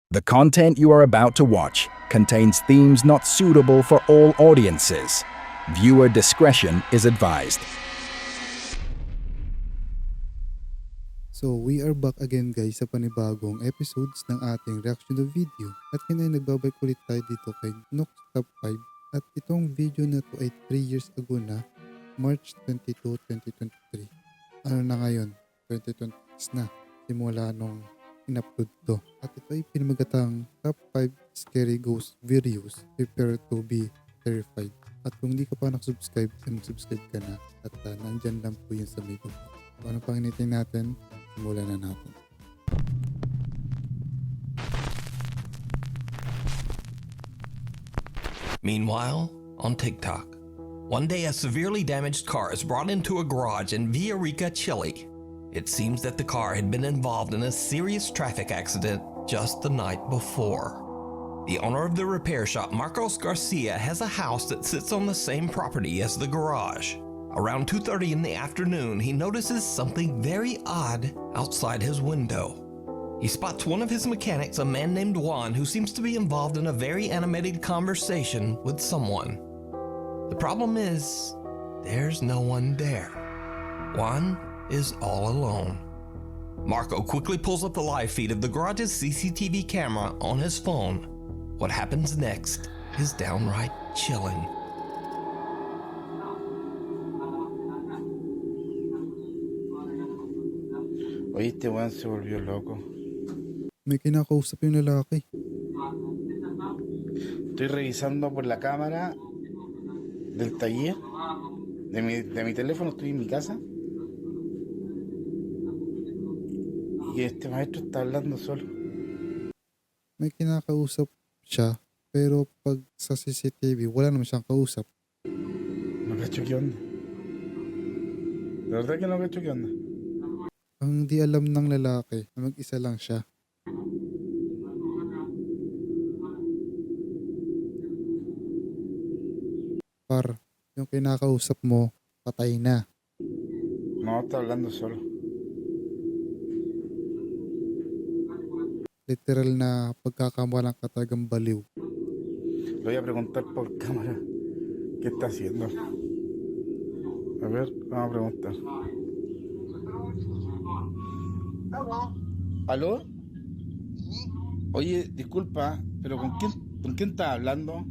The content you are about to watch contains themes not suitable for all audiences. Viewer discretion is advised. So we are back again guys sa panibagong episodes ng ating reaction to video. At ngayon ay nagbabalik ulit tayo dito kay Nook's Top 5. At itong video na to ay 3 years ago na, March 22, 2023. Ano na ngayon? 2026 na. Simula nung in-upload to. At ito ay pinamagatang Top 5 Scary Ghost Videos. Prepare to be terrified. At kung hindi ka pa nakasubscribe, mag-subscribe ka na. At nandyan lang po yun sa may baba. So, ano pang hinitin natin? Simulan na natin. Meanwhile, on TikTok, one day a severely damaged car is brought into a garage in Villarica, Chile. It seems that the car had been involved in a serious traffic accident just the night before. The owner of the repair shop, Marcos Garcia, has a house that sits on the same property as the garage. Around 2:30 in the afternoon, he notices something very odd outside his window. He spots one of his mechanics, a man named Juan, who seems to be involved in a very animated conversation with someone. The problem is, there's no one there. Juan is all alone. Marco quickly pulls up the live feed of the garage's CCTV camera on his phone. What happens next is downright chilling. Oye, este weón se volvió loco. May kinakausap yung lalaki. Estoy revisando por la cámara del taller de mi teléfono, estoy en mi casa. Y este maestro está hablando solo. May kinakausap siya, pero pag sa CCTV, wala naman siyang kausap. No cacho qué onda. De verdad que no cacho qué onda. Ang di alam ng lalaki na mag-isa lang siya. Par, yung kinakausap mo, patay na. No, está hablando solo. Literal na pagkakamalang ka talagang baliw. Le voy a preguntar por cámara qué está haciendo. A ver, vamos a preguntar. ¿Aló? Oye, disculpa, pero ¿con quién estás hablando?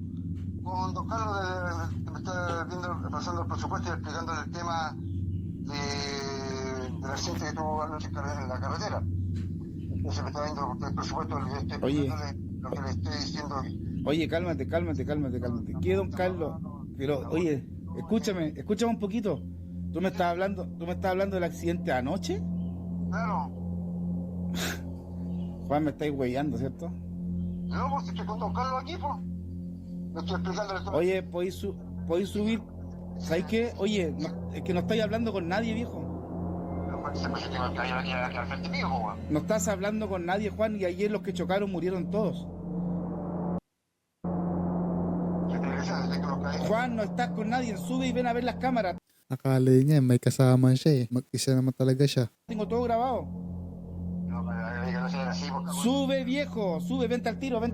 Con don Carlos, que me está viendo, pasando el presupuesto y explicando el tema del accidente que tuvo anoche en la carretera. Entonces me está viendo el presupuesto, le estoy explicándole lo que le estoy diciendo. Oye, cálmate. ¿Qué, don Carlos? Pero, oye, escúchame un poquito. ¿Tú me estás hablando del accidente de anoche? Claro. Juan, me estáis huellando, ¿cierto? No, pues estoy con don Carlos aquí, pues. Le estoy explicándole todo. Oye, ¿podéis subir? ¿Sabes qué? Oye, es que no estáis hablando con nadie, viejo. Pero pues se me dice que me caía aquí al frente mío, pues. No estás hablando con nadie, Juan, y ayer los que chocaron murieron todos. ¿Qué te dice? Desde que lo caí. Juan, no estás con nadie, sube y ven a ver las cámaras. Akala niya may kasama siya eh. Mag-isa naman talaga siya. Tengo todo grabado. No, pero que no sea así, porque... Sube, viejo, sube, vente al tiro. Si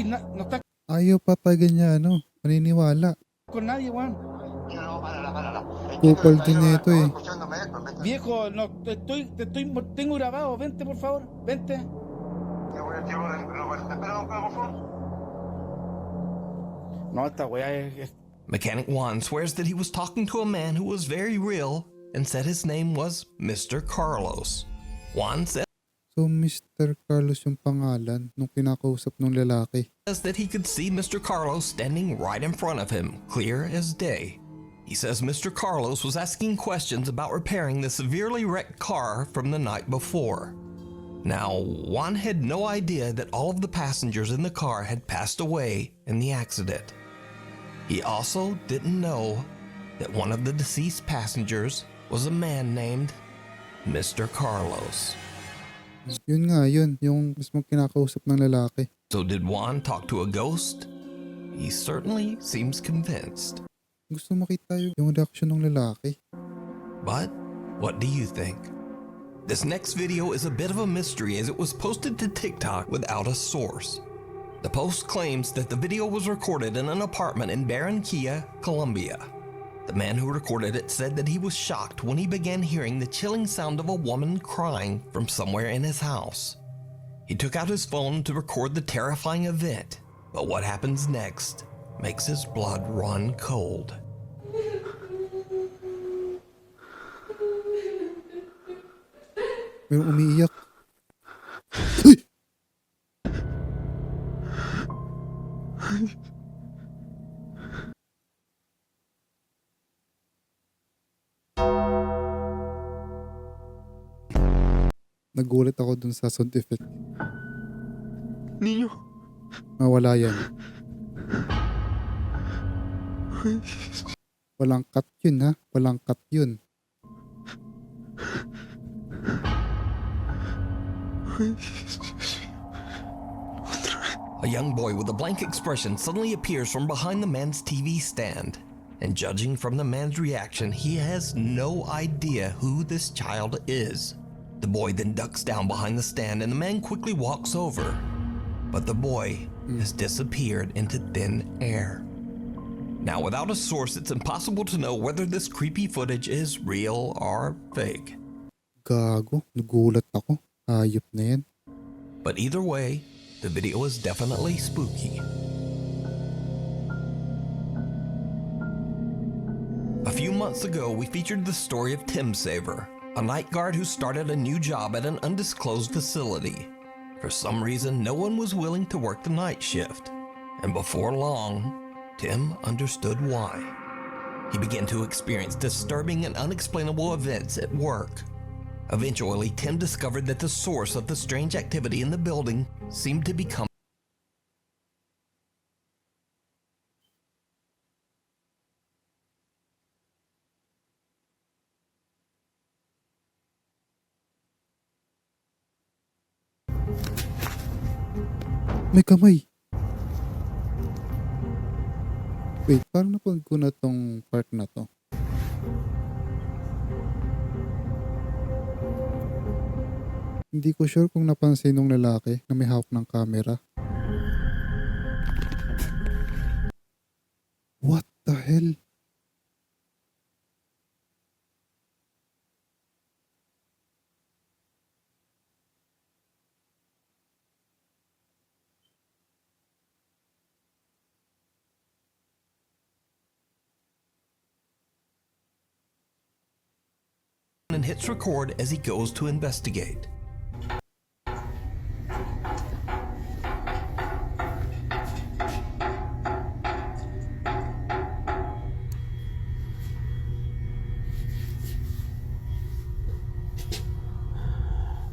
no estás Ayaw papagyan niya paniniwala. con nadie, Juan. No, párala. Kupal din nito eh. Escuchándome, pues, vete. Viejo, no, tengo grabado, vente por favor, vente. Yo voy a tirar, espera, por favor. No, esta weá es... Mechanic Juan swears that he was talking to a man who was very real and said his name was Mr. Carlos. Juan says So Mr. Carlos yung pangalan nung kinakausap ng lalaki. that he could see Mr. Carlos standing right in front of him, clear as day. He says Mr. Carlos was asking questions about repairing the severely wrecked car from the night before. Now, Juan had no idea that all of the passengers in the car had passed away in the accident. He also didn't know that one of the deceased passengers was a man named Mr. Carlos. Yun nga yun, yung mismo kinakausap ng lalaki. So did Juan talk to a ghost? He certainly seems convinced. Gusto makita yung reaksyon ng lalaki. But what do you think? This next video is a bit of a mystery as it was posted to TikTok without a source. The post claims that the video was recorded in an apartment in Barranquilla, Colombia. The man who recorded it said that he was shocked when he began hearing the chilling sound of a woman crying from somewhere in his house. He took out his phone to record the terrifying event, but what happens next makes his blood run cold. May umiiyak. Uy! Nagulat ako dun sa sound effect. Niño. Mawala yan. Walang cut yun ha. Walang cut yun. A young boy with a blank expression suddenly appears from behind the man's TV stand. And judging from the man's reaction, he has no idea who this child is. The boy then ducks down behind the stand and the man quickly walks over. But the boy has disappeared into thin air. Now, without a source, it's impossible to know whether this creepy footage is real or fake. Gago. Nagulat ako. Hayop na yan. But either way, the video is definitely spooky. A few months ago, we featured the story of Tim Saver, a night guard who started a new job at an undisclosed facility. For some reason, no one was willing to work the night shift. And before long, Tim understood why. He began to experience disturbing and unexplainable events at work. Eventually, Tim discovered that the source of the strange activity in the building seemed to become May kamay. Wait, parang napanood ko na tong part na to. Hindi ko sure kung napansin nung lalaki na may hawak ng camera. What the hell? and hits record as he goes to investigate.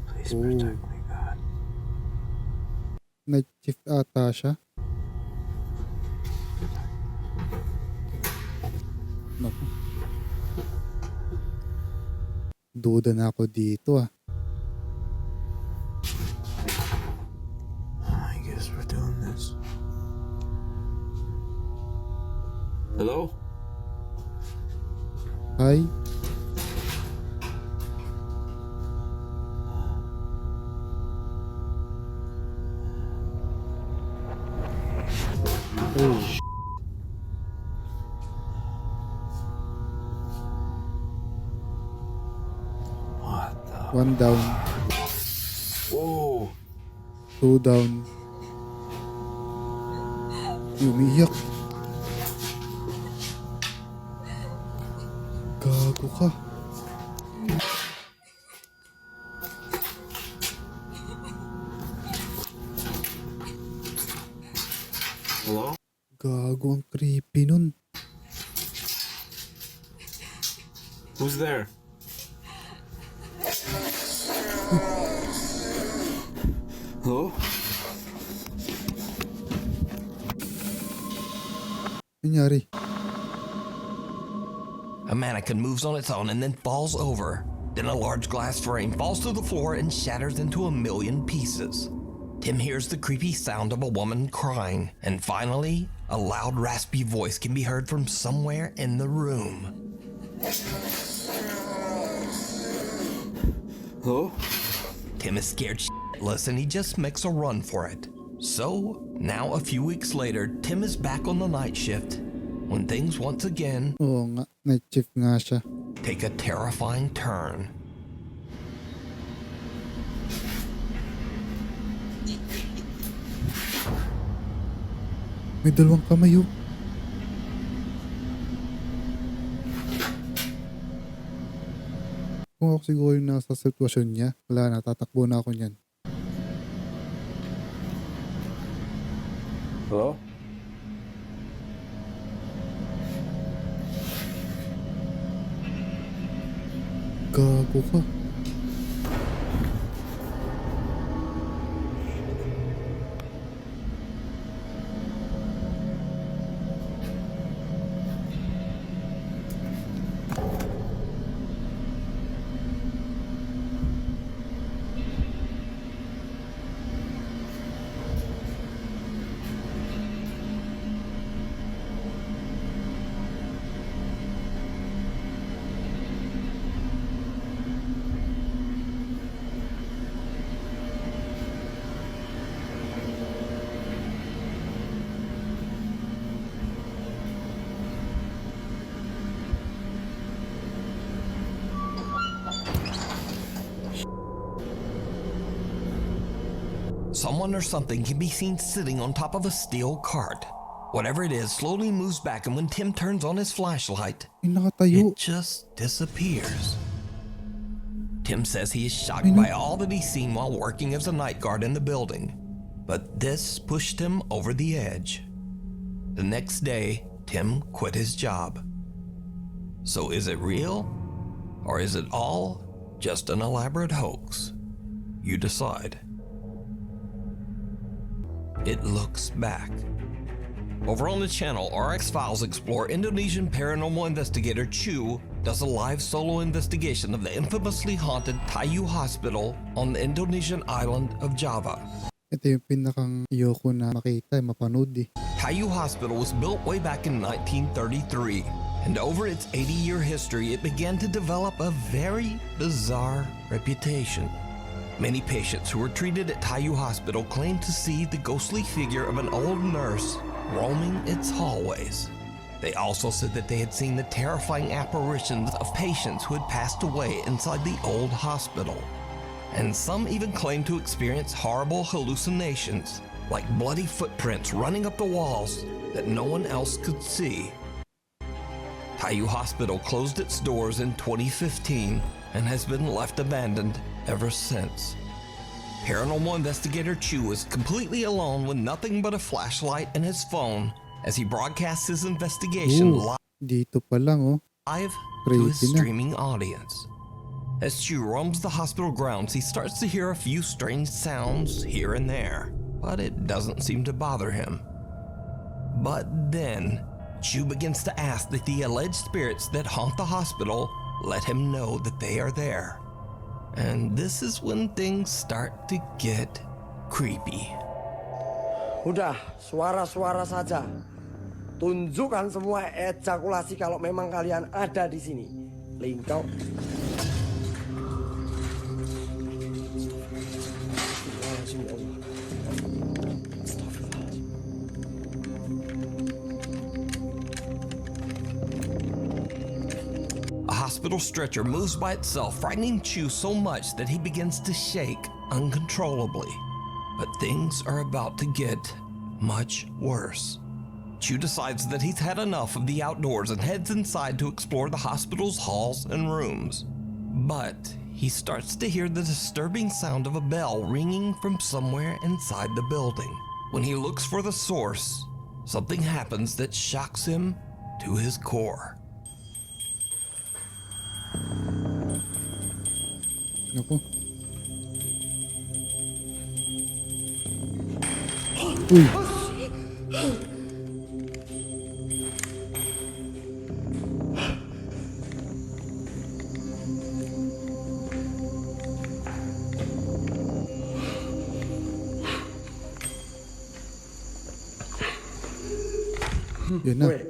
Please protect me, God. Night shift ata siya. Naku. Duda na ako dito ah. I guess we're doing this. Hello? Hi. Oh. What the? One down. Whoa! Two down. Umiyak. Gago ka. Hello? Gago, ang creepy nun. Who's there? Hello? Nangyari? A mannequin moves on its own and then falls over. Then a large glass frame falls to the floor and shatters into a million pieces. Tim hears the creepy sound of a woman crying, and finally, a loud raspy voice can be heard from somewhere in the room. Hello? Tim is scared shitless and he just makes a run for it. So, now a few weeks later, Tim is back on the night shift when things once again Oo nga, night shift nga siya. take a terrifying turn. May dalawang kamay oh. Kung ako siguro yung nasa sitwasyon niya, wala na, tatakbo na ako niyan. Hello? Gago ka. Someone or something can be seen sitting on top of a steel cart. Whatever it is slowly moves back, and when Tim turns on his flashlight, May nakatayo. it just disappears. Tim says he is shocked by all that he's seen while working as a night guard in the building, but this pushed him over the edge. The next day, Tim quit his job. So is it real? Or is it all just an elaborate hoax? You decide. It looks back. Over on the channel, RX Files explore Indonesian paranormal investigator Chu does a live solo investigation of the infamously haunted Tayu Hospital on the Indonesian island of Java. Ito yung pinakang ayoko na makita, mapanood eh. Tayu Hospital was built way back in 1933, and over its 80-year history, it began to develop a very bizarre reputation. Many patients who were treated at Tayu Hospital claimed to see the ghostly figure of an old nurse roaming its hallways. They also said that they had seen the terrifying apparitions of patients who had passed away inside the old hospital. And some even claimed to experience horrible hallucinations, like bloody footprints running up the walls that no one else could see. Tayu Hospital closed its doors in 2015 and has been left abandoned ever since. Paranormal investigator Chu is completely alone with nothing but a flashlight and his phone as he broadcasts his investigation Ooh, dito pa lang oh. live to his Creepy na. streaming audience. As Chu roams the hospital grounds, he starts to hear a few strange sounds here and there, but it doesn't seem to bother him. But then, Chu begins to ask that the alleged spirits that haunt the hospital let him know that they are there. And this is when things start to get creepy. Udah, suara-suara saja. Tunjukkan semua ejakulasi kalau memang kalian ada di sini. Lingkau. A hospital stretcher moves by itself, frightening Chu so much that he begins to shake uncontrollably. But things are about to get much worse. Chu decides that he's had enough of the outdoors and heads inside to explore the hospital's halls and rooms. But he starts to hear the disturbing sound of a bell ringing from somewhere inside the building. When he looks for the source, something happens that shocks him to his core. Naku. Uy. Yun na. Weh,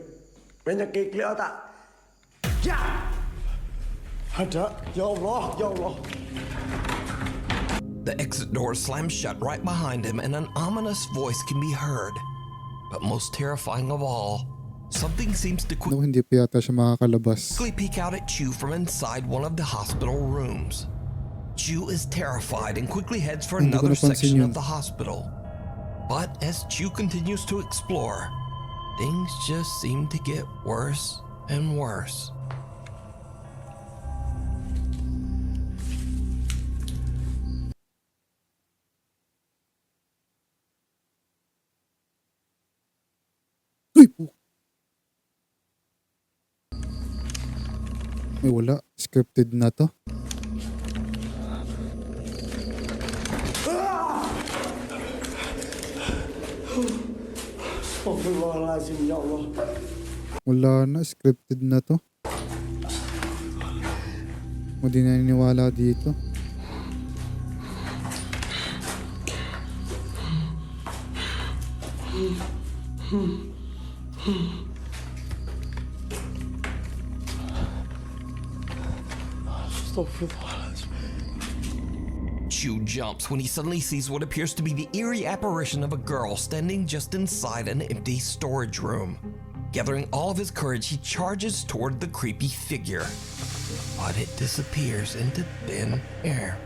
penyakit tak? Ya! Ada, ya Allah, ya Allah. The exit door slams shut right behind him and an ominous voice can be heard. But most terrifying of all, something seems to No, hindi pa yata siya makakalabas. quickly peek out at Chu from inside one of the hospital rooms. Chu is terrified and quickly heads for Hindi ko another napansin section yun. of the hospital. But as Chu continues to explore, things just seem to get worse and worse. Uy po. Ay wala, scripted na to. Astagfirullahaladzim, ya Allah. Wala na, scripted na to. Hindi na niniwala dito. Astagfirullahaladzim. Chu jumps when he suddenly sees what appears to be the eerie apparition of a girl standing just inside an empty storage room. Gathering all of his courage, he charges toward the creepy figure, but it disappears into thin air.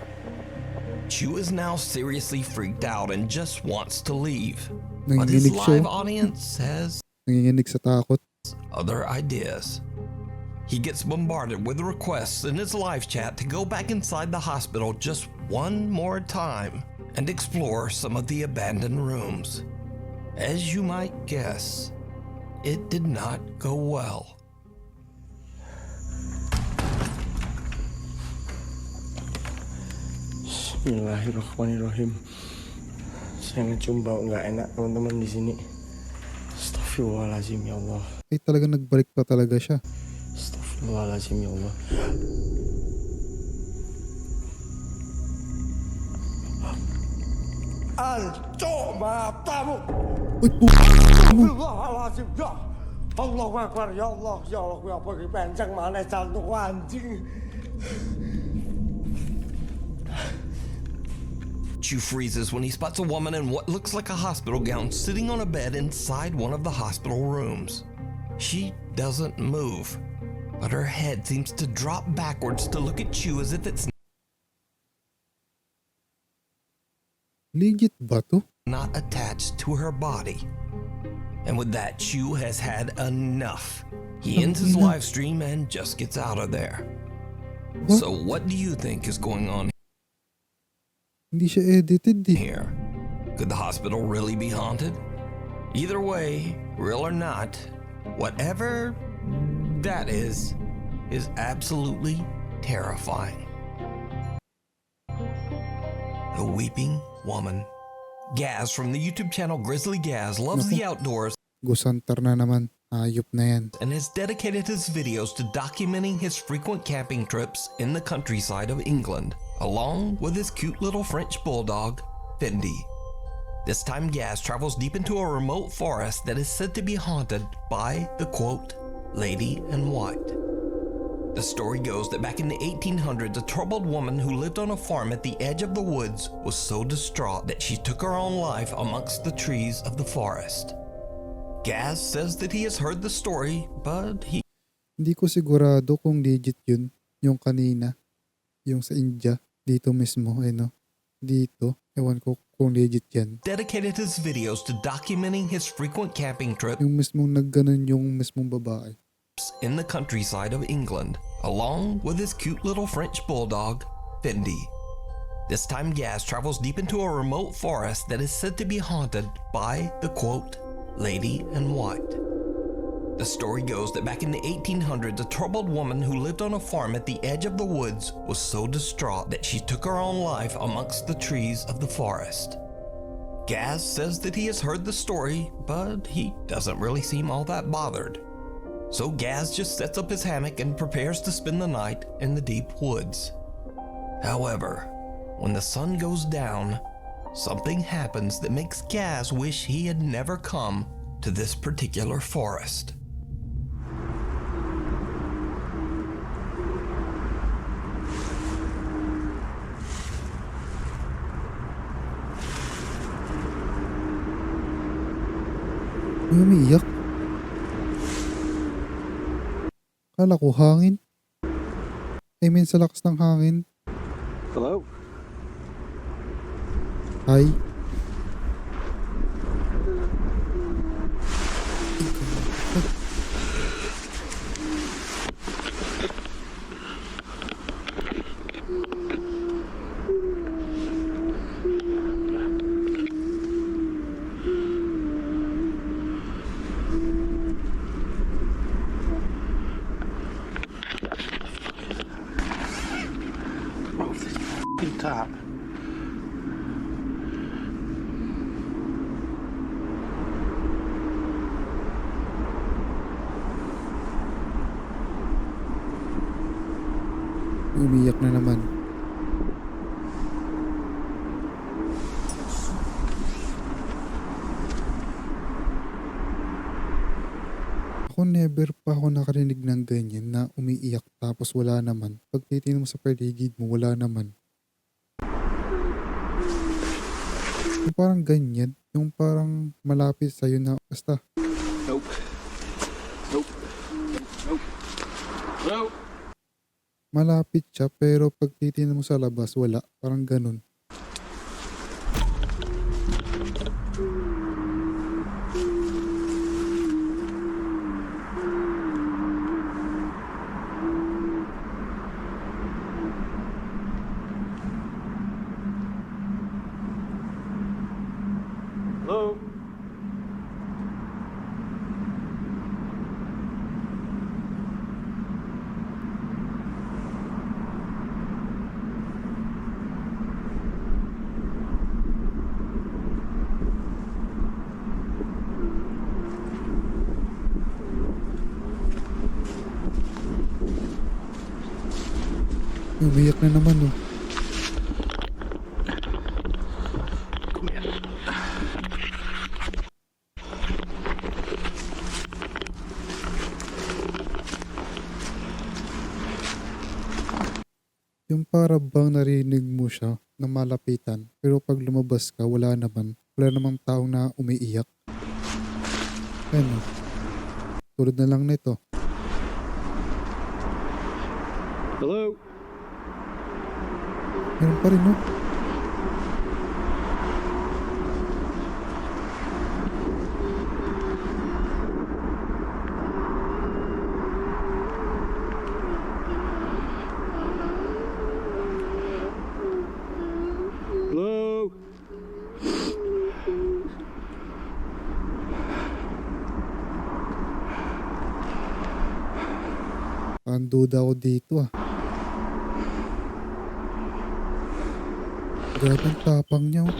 Chu is now seriously freaked out and just wants to leave, but his Nanginginig siya. live audience has Nanginginig sa takot. other ideas. He gets bombarded with requests in his live chat to go back inside the hospital just one more time and explore some of the abandoned rooms. As you might guess, it did not go well. Bismillahirrahmanirrahim. Saya ngecium bau nggak enak teman-teman di sini. Astagfirullahaladzim, ya Allah. Ay talaga nagbalik pa talaga siya. Astagfirullahaladzim, ya Allah. Ancok matamu. Uy po. Astagfirullahaladzim, ya Allah Akbar, ya Allah, ya Allah, ya pergi penceng mana jantung anjing. Chu freezes when he spots a woman in what looks like a hospital gown sitting on a bed inside one of the hospital rooms. She doesn't move, but her head seems to drop backwards to look at Chu as if it's Legit ba to? not attached to her body. And with that, Chu has had enough. He ends his live stream and just gets out of there. What? So what do you think is going on Hindi siya edited eh. here? Could the hospital really be haunted? Either way, real or not, whatever that is absolutely terrifying. The Weeping Woman. Gaz from the YouTube channel Grizzly Gaz loves the outdoors Gusantar na naman. Ayop na yan. and has dedicated his videos to documenting his frequent camping trips in the countryside of England, along with his cute little French bulldog, Fendi. This time Gaz travels deep into a remote forest that is said to be haunted by the quote, Lady in White. The story goes that back in the 1800s, a troubled woman who lived on a farm at the edge of the woods was so distraught that she took her own life amongst the trees of the forest. Gaz says that he has heard the story, but he Hindi ko sigurado kung legit yun. Yung kanina. Yung sa India. Dito mismo. Ay no. Dito. Ewan ko kung legit yan. dedicated his videos to documenting his frequent camping trips Yung mismong nagganon yung mismong babae. in the countryside of England, along with his cute little French bulldog, Fendi. This time Gaz travels deep into a remote forest that is said to be haunted by the quote, Lady in White. The story goes that back in the 1800s, a troubled woman who lived on a farm at the edge of the woods was so distraught that she took her own life amongst the trees of the forest. Gaz says that he has heard the story, but he doesn't really seem all that bothered. So Gaz just sets up his hammock and prepares to spend the night in the deep woods. However, when the sun goes down, something happens that makes Gaz wish he had never come to this particular forest. May umiiyak. Kala ko hangin. I mean sa lakas ng hangin. Hello? Hi. Oh, this f***ing top. Umiiyak na naman. Ako never pa ako nakarinig ng ganyan na umiiyak tapos wala naman. Pag titingin mo sa paligid mo, wala naman. Yung parang ganyan, yung parang malapit sa'yo na basta. Nope. Nope. Nope. Nope. Malapit siya pero pag titingin mo sa labas, wala. Parang ganun. Hello? Umiiyak na naman oh. Come here. Yung para bang narinig mo siya na malapitan pero pag lumabas ka wala naman. Wala namang taong na umiiyak. Ano? Tulad na lang nito. Hello? Meron pa rin no? Hello? Parang duda ako dito ah. Grabe ang tapang niya oh.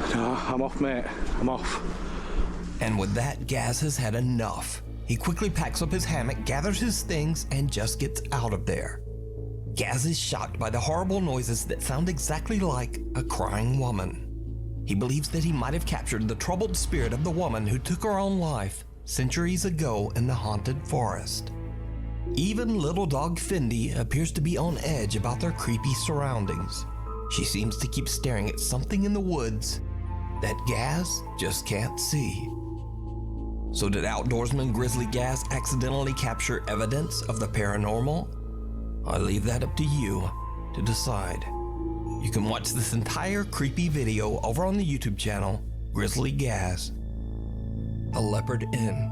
No, I'm off, mate. I'm off. And with that, Gaz has had enough. He quickly packs up his hammock, gathers his things, and just gets out of there. Gaz is shocked by the horrible noises that sound exactly like a crying woman. He believes that he might have captured the troubled spirit of the woman who took her own life centuries ago in the haunted forest. Even little dog Fendi appears to be on edge about their creepy surroundings. She seems to keep staring at something in the woods that Gaz just can't see. So did outdoorsman Grizzly Gaz accidentally capture evidence of the paranormal? I leave that up to you to decide. You can watch this entire creepy video over on the YouTube channel, Grizzly Gaz. The Leopard Inn.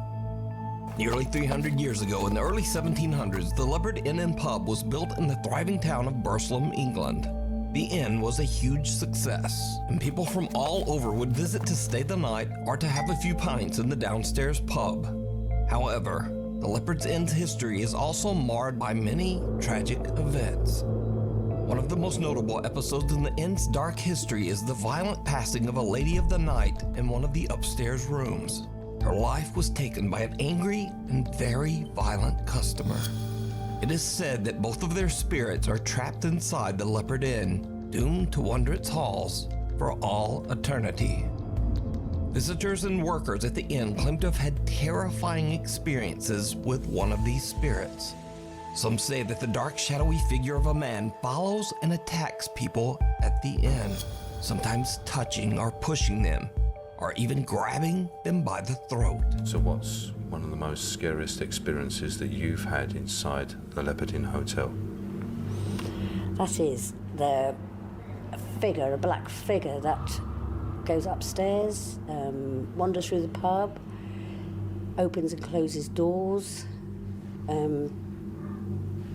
Nearly 300 years ago, in the early 1700s, the Leopard Inn and Pub was built in the thriving town of Burslem, England. The inn was a huge success, and people from all over would visit to stay the night or to have a few pints in the downstairs pub. However, the Leopard's Inn's history is also marred by many tragic events. One of the most notable episodes in the inn's dark history is the violent passing of a lady of the night in one of the upstairs rooms. Her life was taken by an angry and very violent customer. It is said that both of their spirits are trapped inside the Leopard Inn, doomed to wander its halls for all eternity. Visitors and workers at the inn claim to have had terrifying experiences with one of these spirits. Some say that the dark, shadowy figure of a man follows and attacks people at the inn, sometimes touching or pushing them, or even grabbing them by the throat. So what's one of the most scariest experiences that you've had inside the Leopard Inn Hotel? That is the figure, a black figure that goes upstairs, wanders through the pub, opens and closes doors,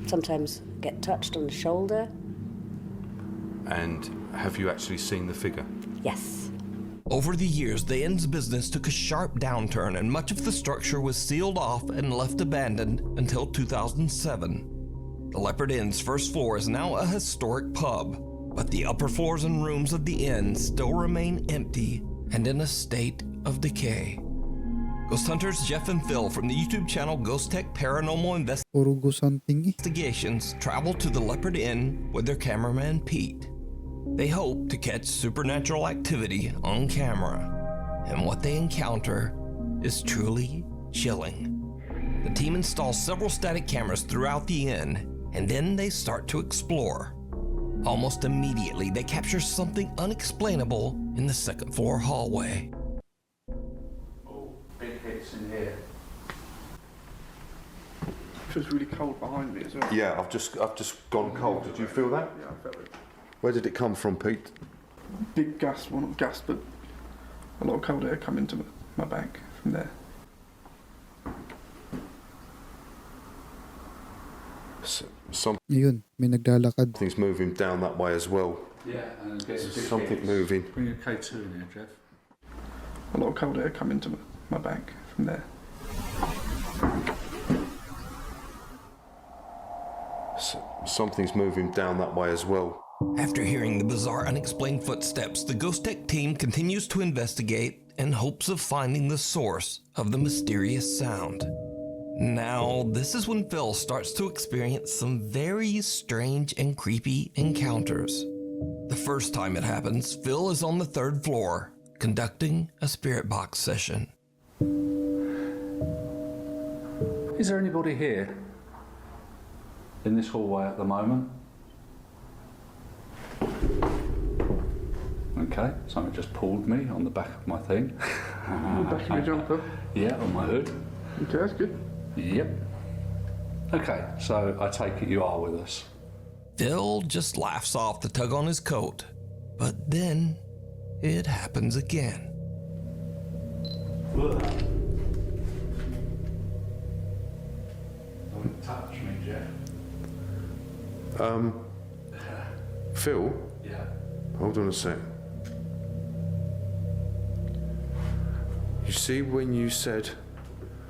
sometimes get touched on the shoulder. And have you actually seen the figure? Yes. Over the years, the inn's business took a sharp downturn and much of the structure was sealed off and left abandoned until 2007. The Leopard Inn's first floor is now a historic pub, but the upper floors and rooms of the inn still remain empty and in a state of decay. Ghost hunters Jeff and Phil from the YouTube channel Ghost Tech Paranormal Puro ghost hunting eh. Investigations travel to the Leopard Inn with their cameraman Pete. They hope to catch supernatural activity on camera, and what they encounter is truly chilling. The team installs several static cameras throughout the inn, and then they start to explore. Almost immediately, they capture something unexplainable in the second floor hallway. Big hits in here. Feels really cold behind me as well. Yeah, I've just gone cold. Did you feel that? Yeah, I felt it. Where did it come from, Pete? Big gas, well not gas, but a lot of cold air come into my back from there. Ayun, may naglalakad. Something's moving down that way as well. Yeah, and it gets There's something moving. Bring a K2 in here, Jeff. A lot of cold air come into my back from there. Something's moving down that way as well. After hearing the bizarre, unexplained footsteps, the Ghost Tech team continues to investigate in hopes of finding the source of the mysterious sound. Now, this is when Phil starts to experience some very strange and creepy encounters. The first time it happens, Phil is on the third floor, conducting a spirit box session. Is there anybody here in this hallway at the moment? Okay, something just pulled me on the back of my thing. Back in your jumper. Yeah, on my hood. Okay, that's good. Yep. Okay, so I take it you are with us. Phil just laughs off the tug on his coat, but then it happens again. Don't touch me, Jeff. Phil? Yeah. Hold on a sec. You see when you said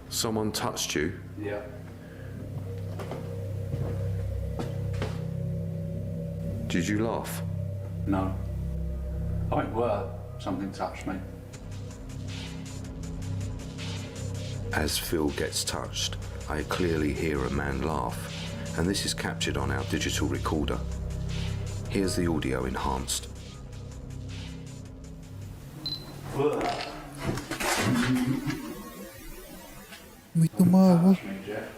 someone touched you? Yeah. Did you laugh? No. I went, well, something touched me. As Phil gets touched, I clearly hear a man laugh, and this is captured on our digital recorder. Here's the audio enhanced. May tumawa. Touch me, Jeff.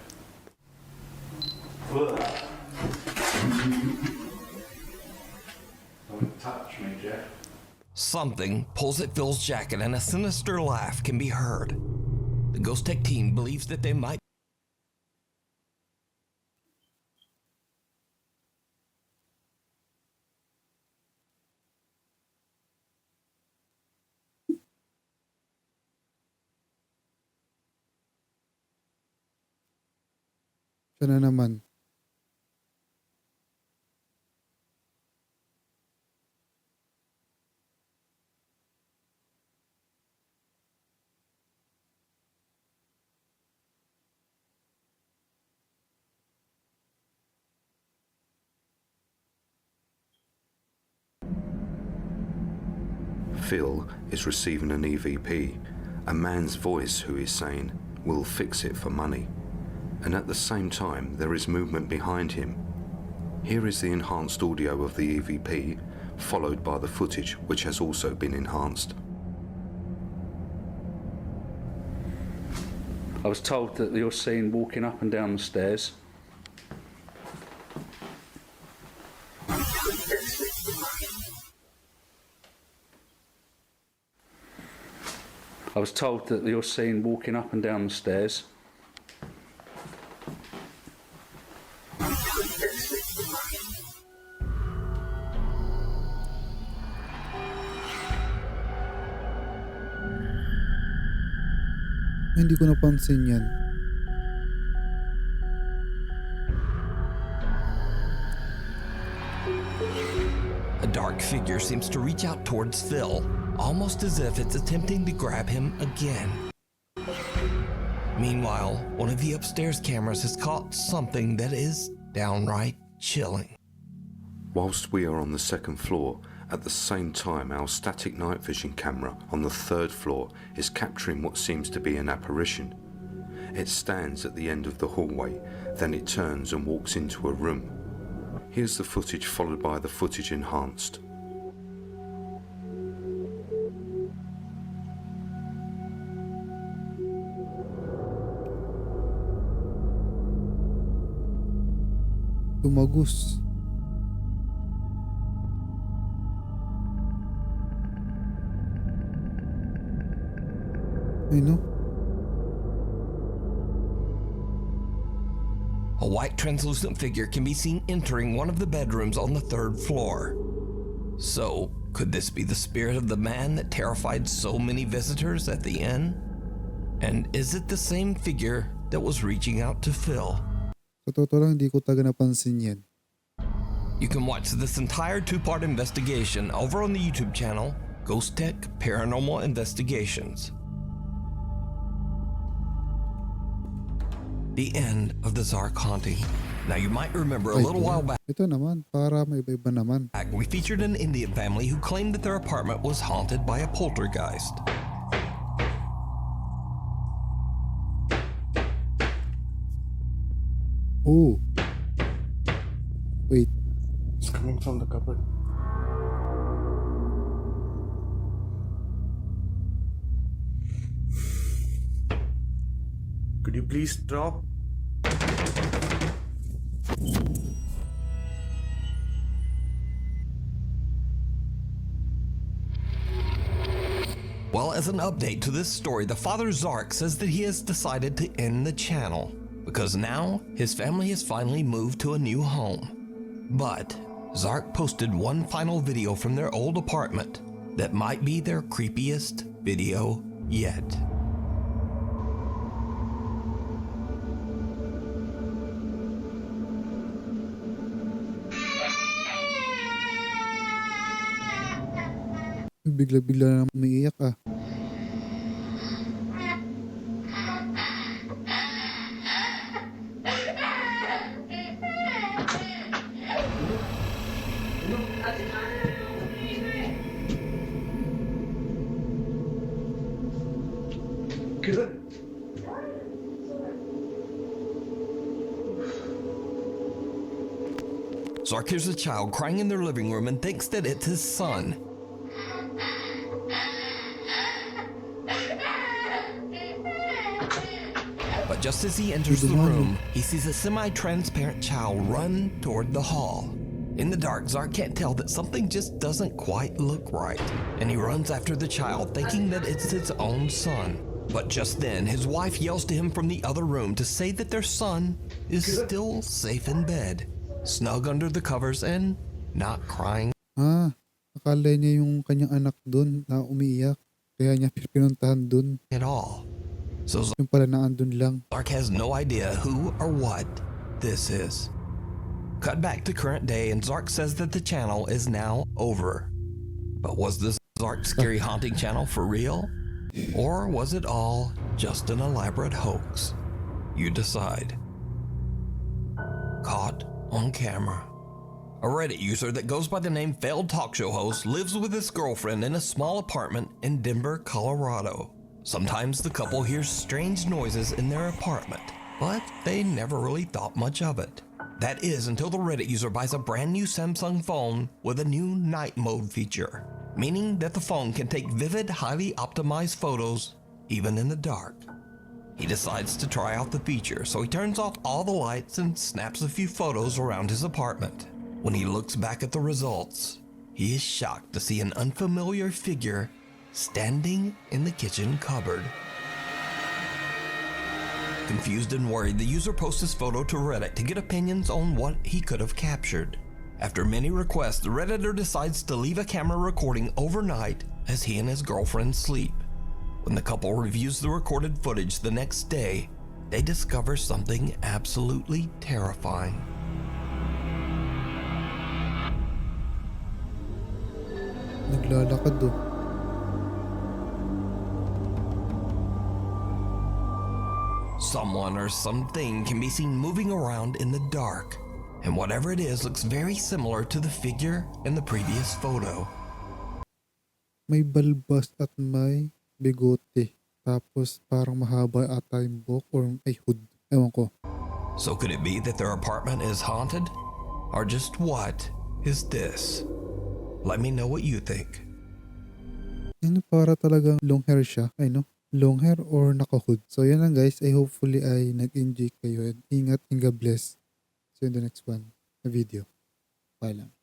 Don't touch me, Jeff. Something pulls at Phil's jacket and a sinister laugh can be heard. The Ghost Tech team believes that they might Siya na naman. Phil is receiving an EVP, a man's voice who is saying, "We'll fix it for money." And at the same time, there is movement behind him. Here is the enhanced audio of the EVP, followed by the footage, which has also been enhanced. I was told that you're seen walking up and down the stairs. I was told that you're seen walking up and down the stairs. Hindi ko napansin yan. A dark figure seems to reach out towards Phil, almost as if it's attempting to grab him again. Meanwhile, one of the upstairs cameras has caught something that is downright chilling. Whilst we are on the second floor, at the same time our static night vision camera on the third floor is capturing what seems to be an apparition. It stands at the end of the hallway, then it turns and walks into a room. Here's the footage followed by the footage enhanced. Tumagus. Ay no. A white translucent figure can be seen entering one of the bedrooms on the third floor. So, could this be the spirit of the man that terrified so many visitors at the inn? And is it the same figure that was reaching out to Phil? Sa totoo lang, hindi ko talaga napansin yan. You can watch this entire two-part investigation over on the YouTube channel, Ghost Tech Paranormal Investigations. The end of the Zark haunting. Now you might remember a little while back, Ito naman, para may iba-iba naman. we featured an Indian family who claimed that their apartment was haunted by a poltergeist. Oh. Wait. It's coming from the cupboard. Could you please stop? Well, as an update to this story, the father Zark says that he has decided to end the channel because now his family has finally moved to a new home. But Zark posted one final video from their old apartment that might be their creepiest video yet. Bigla-bigla na umiiyak ah. Zark hears a child crying in their living room and thinks that it's his son. But just as he enters the room, he sees a semi-transparent child run toward the hall. In the dark, Zark can't tell that something just doesn't quite look right, and he runs after the child, thinking that it's his own son. But just then, his wife yells to him from the other room to say that their son is still safe in bed, snug under the covers and not crying. Ah, akala niya yung kanyang anak dun na umiiyak. Kaya niya pinuntahan dun. At all. So yung pala naandun lang. Zark has no idea who or what this is. Cut back to current day and Zark says that the channel is now over. But was this Zark Scary Haunting channel for real? Or was it all just an elaborate hoax? You decide. Caught on camera. A Reddit user that goes by the name Failed Talk Show Host lives with his girlfriend in a small apartment in Denver, Colorado. Sometimes the couple hears strange noises in their apartment, but they never really thought much of it. That is until the Reddit user buys a brand new Samsung phone with a new night mode feature, meaning that the phone can take vivid, highly optimized photos even in the dark. He decides to try out the feature, so he turns off all the lights and snaps a few photos around his apartment. When he looks back at the results, he is shocked to see an unfamiliar figure standing in the kitchen cupboard. Confused and worried, the user posts his photo to Reddit to get opinions on what he could have captured. After many requests, the Redditor decides to leave a camera recording overnight as he and his girlfriend sleep. When the couple reviews the recorded footage the next day, they discover something absolutely terrifying. Naglalakad do. Someone or something can be seen moving around in the dark, and whatever it is looks very similar to the figure in the previous photo. May balbas at may bigote. Tapos parang mahaba ata yung buhok or ay hood. Ewan ko. So could it be that their apartment is haunted? Or just what is this? Let me know what you think. Ano, para talagang long hair siya. Ay no? Long hair or naka-hood. So yan lang guys. Hopefully ay nag-enjoy kayo. And ingat and God bless. See you in the next one na video. Bye lang.